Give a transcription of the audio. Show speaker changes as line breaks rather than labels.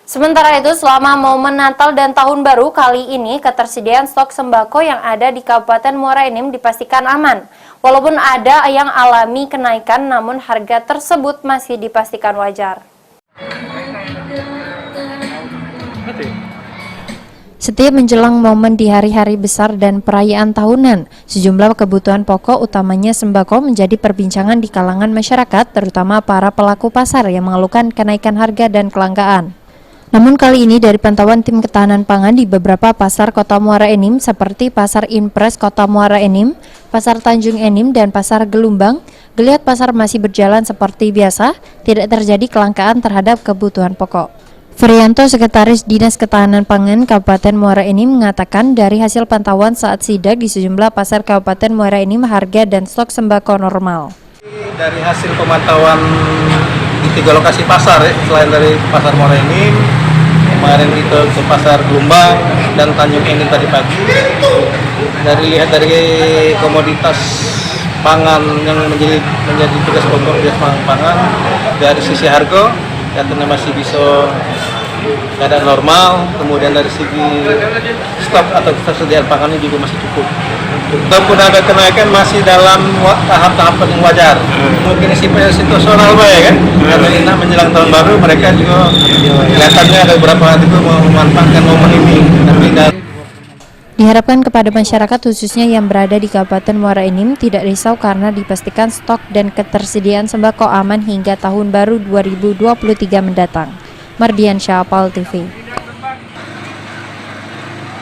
Sementara itu, selama momen Natal dan Tahun Baru kali ini, ketersediaan stok sembako yang ada di Kabupaten Muara Enim dipastikan aman. Walaupun ada yang alami kenaikan, namun harga tersebut masih dipastikan wajar. Setiap menjelang momen di hari-hari besar dan perayaan tahunan, sejumlah kebutuhan pokok utamanya sembako menjadi perbincangan di kalangan masyarakat, terutama para pelaku pasar yang mengeluhkan kenaikan harga dan kelangkaan. Namun kali ini dari pantauan tim ketahanan pangan di beberapa pasar Kota Muara Enim seperti Pasar Impres Kota Muara Enim, Pasar Tanjung Enim, dan Pasar Gelumbang, geliat pasar masih berjalan seperti biasa, tidak terjadi kelangkaan terhadap kebutuhan pokok. Ferianto, Sekretaris Dinas Ketahanan Pangan Kabupaten Muara Enim mengatakan dari hasil pantauan saat sidak di sejumlah pasar Kabupaten Muara Enim harga dan stok sembako normal.
Dari hasil pemantauan di 3 lokasi pasar, selain dari Pasar Muara Enim, kemarin itu ke Pasar Gelumbang dan Tanjung Enim tadi pagi, dari komoditas pangan yang menjadi tugas pokok di pangan, dari sisi harga katanya masih bisa keadaan normal, kemudian dari segi stok atau ketersediaan pangannya juga masih cukup. Walaupun ada kenaikan masih dalam tahap-tahap yang wajar. Mungkin situasional ya kan, karena ini menjelang tahun baru mereka juga kelihatannya ada beberapa hati itu memanfaatkan momen ini.
Diharapkan kepada masyarakat khususnya yang berada di Kabupaten Muara Enim tidak risau karena dipastikan stok dan ketersediaan sembako aman hingga Tahun Baru 2023 mendatang. Mardiansyah, PAL TV.